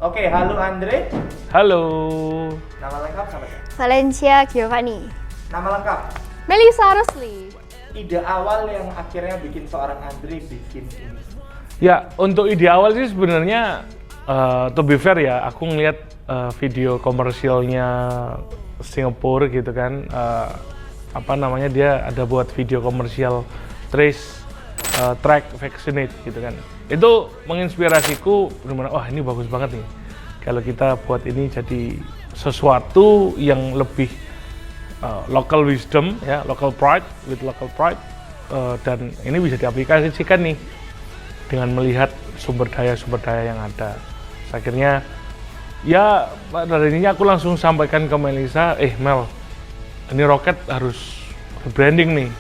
Oke, halo Andre. Halo. Nama lengkap siapa? Valencia Giovanni. Nama lengkap. Melisa Rusli. Ide awal yang akhirnya bikin seorang Andre bikin ini. Ya, untuk ide awal sih sebenarnya to be fair ya, aku ngeliat video komersialnya Singapura gitu kan, dia ada buat video komersial trace track vaccinate gitu kan. Itu menginspirasiku benar-benar, wah ini bagus banget nih. Kalau kita buat ini jadi sesuatu yang lebih local wisdom ya, local pride with local pride, dan ini bisa diaplikasikan nih dengan melihat sumber daya yang ada. Akhirnya ya dari ini aku langsung sampaikan ke Melisa, Mel, ini Rocket harus branding nih.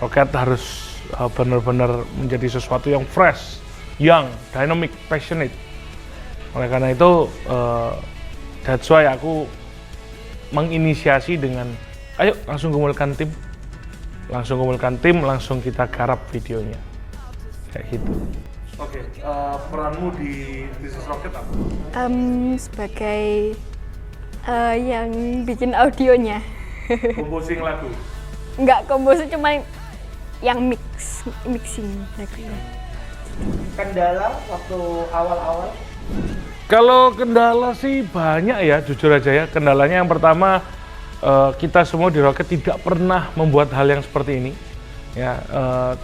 Rocket harus benar-benar menjadi sesuatu yang fresh, young, dynamic, passionate. Oleh karena itu, that's why aku menginisiasi dengan, ayo langsung kumpulkan tim, langsung kita garap videonya, kayak gitu. Oke, peranmu di This is Rocket apa? Sebagai yang bikin audionya. Composing lagu? Enggak composing, cuma yang mixing lagunya. Kendala waktu awal-awal? Kalau kendala sih banyak ya, jujur aja ya. Kendalanya yang pertama, kita semua di Rocket tidak pernah membuat hal yang seperti ini. Ya,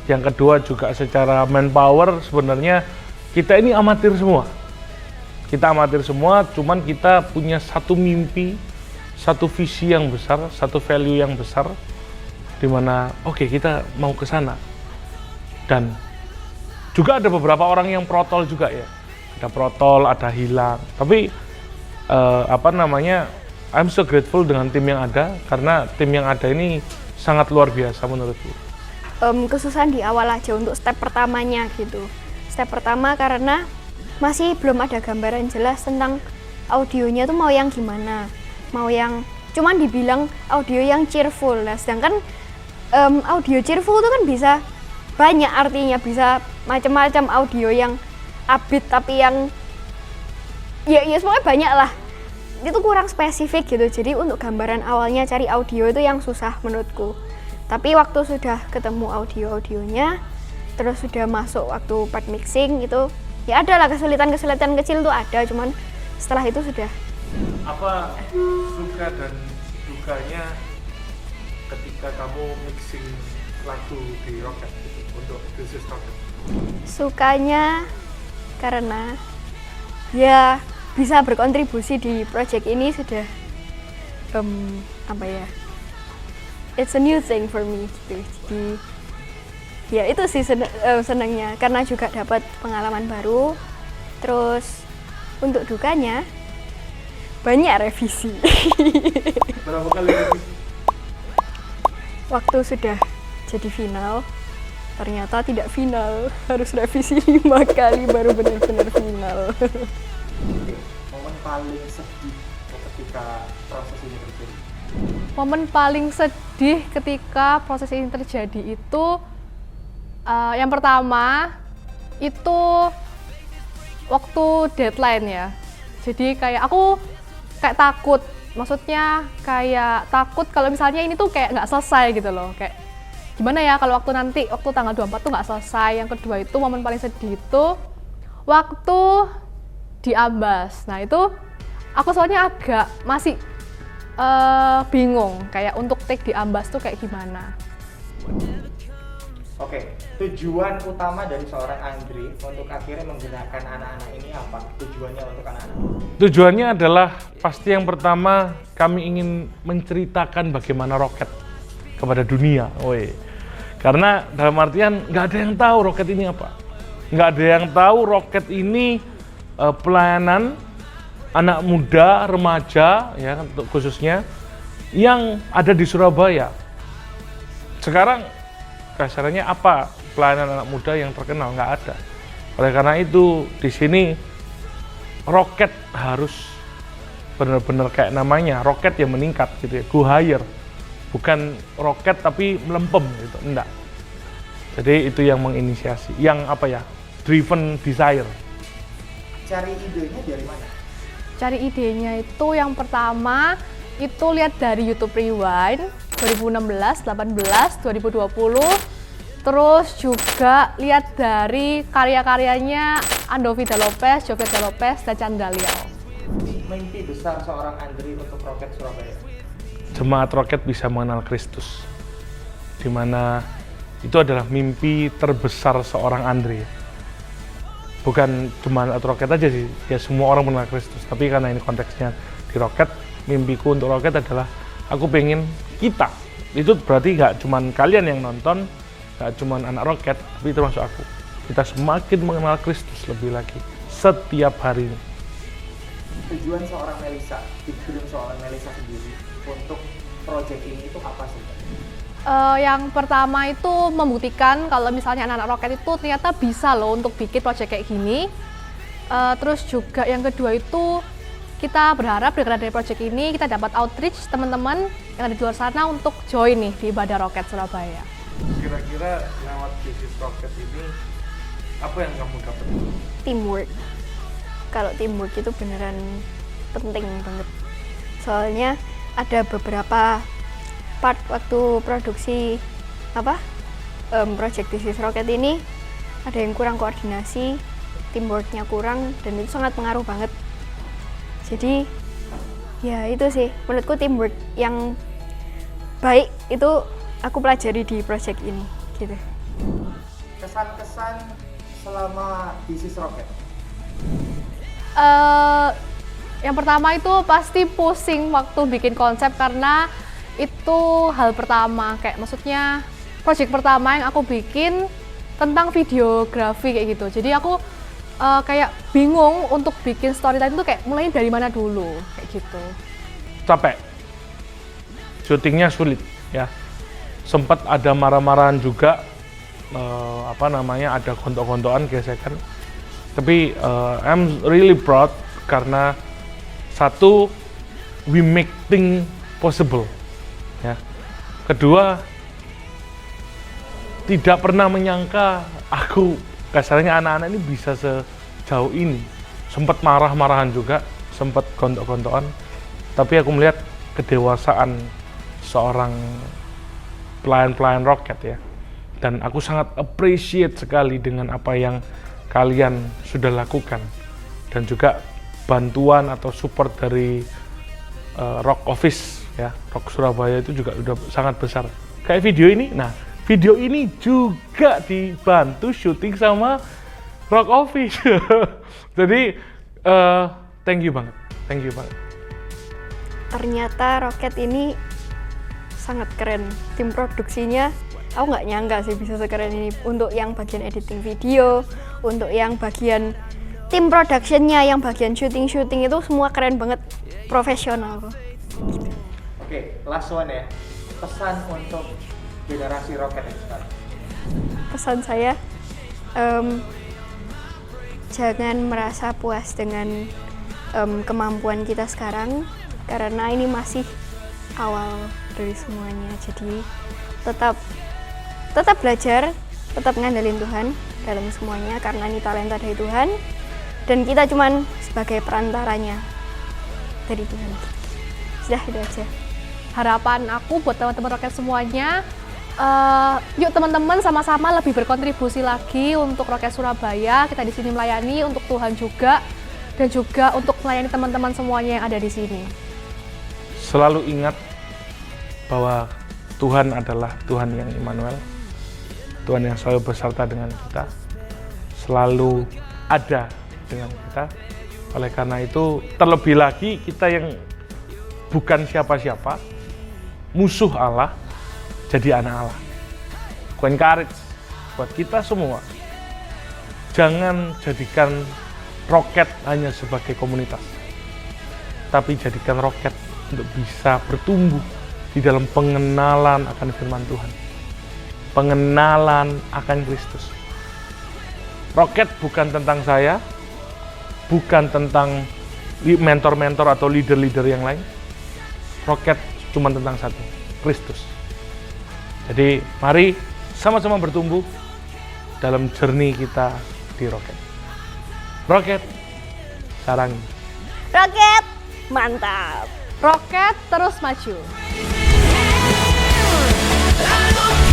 yang kedua juga secara manpower sebenarnya kita ini amatir semua. Kita amatir semua, cuman kita punya satu mimpi, satu visi yang besar, satu value yang besar, di mana oke, kita mau ke sana. Dan juga ada beberapa orang yang protol juga ya. Ada protol, ada hilang. Tapi I'm so grateful dengan tim yang ada, karena tim yang ada ini sangat luar biasa menurutku. Kesusahan di awal aja untuk step pertamanya gitu. Step pertama karena masih belum ada gambaran jelas tentang audionya tuh mau yang gimana. Mau yang cuman dibilang audio yang cheerful. Nah, sedangkan audio cheerful itu kan bisa banyak artinya, bisa macam-macam audio yang upbeat tapi yang ya semuanya banyak lah. Itu kurang spesifik gitu. Jadi untuk gambaran awalnya cari audio itu yang susah menurutku. Tapi waktu sudah ketemu audionya, terus sudah masuk waktu part mixing itu, ya ada lah kesulitan kecil tuh ada, cuman setelah itu sudah. Apa suka dan dukanya ketika kamu mixing lagu di Rocket gitu, untuk This is Rocket? Sukanya karena ya bisa berkontribusi di project ini sudah it's a new thing for me gitu. Jadi ya itu sih senangnya, karena juga dapat pengalaman baru. Terus untuk dukanya banyak revisi. Berapa kali revisi? Waktu sudah jadi final, ternyata tidak final, harus revisi 5 kali baru benar-benar final. Momen paling sedih ketika proses ini terjadi? Momen paling sedih ketika proses ini terjadi itu, yang pertama itu waktu deadline ya. Jadi aku kayak takut, maksudnya kayak takut kalau misalnya ini tuh kayak nggak selesai gitu loh. Kayak gimana ya kalau waktu tanggal 24 tuh nggak selesai. Yang kedua itu momen paling sedih itu waktu di Ambas. Nah itu aku soalnya agak masih bingung kayak untuk take di Ambas tuh kayak gimana. Oke, tujuan utama dari seorang Andre untuk akhirnya menggunakan anak-anak ini apa? Tujuannya untuk anak-anak? Tujuannya adalah pasti yang pertama kami ingin menceritakan bagaimana Rocket kepada dunia. Karena dalam artian nggak ada yang tahu Rocket ini apa. Nggak ada yang tahu Rocket ini pelayanan anak muda, remaja, ya khususnya yang ada di Surabaya. Sekarang kasarnya apa pelayanan anak muda yang terkenal? Nggak ada. Oleh karena itu di sini Rocket harus benar-benar kayak namanya, Rocket yang meningkat gitu ya, go higher. Bukan roket tapi melempem gitu, enggak. Jadi itu yang menginisiasi, yang driven desire. Cari idenya dari mana? cari idenya itu yang pertama itu lihat dari YouTube Rewind 2016, 18, 2020. Terus juga lihat dari karya-karyanya Andovida Lopez, Jovita Lopez, dan Chandra Liao. Mimpi besar seorang Andri untuk Roket Surabaya. Jemaat Roket bisa mengenal Kristus, di mana itu adalah mimpi terbesar seorang Andri. Bukan jemaat Roket aja sih, ya semua orang mengenal Kristus. Tapi karena ini konteksnya di Roket, mimpiku untuk Roket adalah aku pengen kita. Itu berarti nggak cuman kalian yang nonton, nggak cuman anak Roket, tapi termasuk aku. Kita semakin mengenal Kristus lebih lagi setiap harinya. Tujuan seorang Melisa, film seorang Melisa sendiri untuk proyek ini itu apa sih? Yang pertama itu membuktikan kalau misalnya anak-anak Roket itu ternyata bisa loh untuk bikin proyek kayak gini. Terus juga yang kedua itu kita berharap dengan dari proyek ini kita dapat outreach teman-teman yang ada di luar sana untuk join nih di ibadah Roket Surabaya. Kira-kira lewat bisnis Roket ini apa yang kamu dapat? Teamwork. Kalau teamwork itu beneran penting banget. Soalnya ada beberapa part waktu produksi project This is Rocket ini ada yang kurang koordinasi, teamworknya kurang, dan itu sangat pengaruh banget. Jadi ya itu sih menurutku teamwork yang baik itu aku pelajari di project ini gitu. Kesan-kesan selama This is Rocket. Yang pertama itu pasti pusing waktu bikin konsep karena itu hal pertama, kayak maksudnya project pertama yang aku bikin tentang videografi kayak gitu. Jadi aku kayak bingung untuk bikin storyline itu kayak mulai dari mana dulu kayak gitu. Capek, syutingnya sulit ya. Sempat ada marah-marahan juga, ada gontok-gontokan gesekan. Tapi I'm really proud karena satu, we make things possible. Ya. Kedua, tidak pernah menyangka aku, kasarnya anak-anak ini bisa sejauh ini. Sempat marah-marahan juga, sempat gontok-gontokan. Tapi aku melihat kedewasaan seorang pelayan-pelayan Roket ya. Dan aku sangat appreciate sekali dengan apa yang kalian sudah lakukan. Dan juga bantuan atau support dari Rock Office ya, Rock Surabaya itu juga udah sangat besar. Kayak video ini, nah video ini juga dibantu syuting sama Rock Office. Jadi thank you banget. Ternyata Roket ini sangat keren. Tim produksinya aku nggak nyangka sih bisa sekeren ini. Untuk yang bagian editing video, untuk yang bagian tim productionnya, yang bagian syuting itu semua keren banget, profesional. Oke, last one ya. Pesan untuk generasi Roket yang sekarang. Pesan saya, jangan merasa puas dengan kemampuan kita sekarang, karena ini masih awal dari semuanya. Jadi tetap belajar, tetap ngandelin Tuhan dalam semuanya, karena ini talenta dari Tuhan dan kita cuman sebagai perantaranya dari Tuhan. Sudah, itu aja. Harapan aku buat teman-teman Roket semuanya, yuk teman-teman sama-sama lebih berkontribusi lagi untuk Roket Surabaya. Kita di sini melayani untuk Tuhan juga, dan juga untuk melayani teman-teman semuanya yang ada di sini. Selalu ingat bahwa Tuhan adalah Tuhan yang Immanuel, Tuhan yang selalu beserta dengan kita, selalu ada dengan kita. Oleh karena itu, terlebih lagi kita yang bukan siapa-siapa, musuh Allah, jadi anak Allah. Aku encourage buat kita semua, jangan jadikan Roket hanya sebagai komunitas, tapi jadikan Roket untuk bisa bertumbuh di dalam pengenalan akan firman Tuhan, pengenalan akan Kristus. Roket bukan tentang saya, bukan tentang mentor-mentor atau leader-leader yang lain. Roket cuma tentang satu, Kristus. Jadi mari sama-sama bertumbuh dalam journey kita di Roket. Roket, sarangi Roket, mantap. Roket terus maju. I don't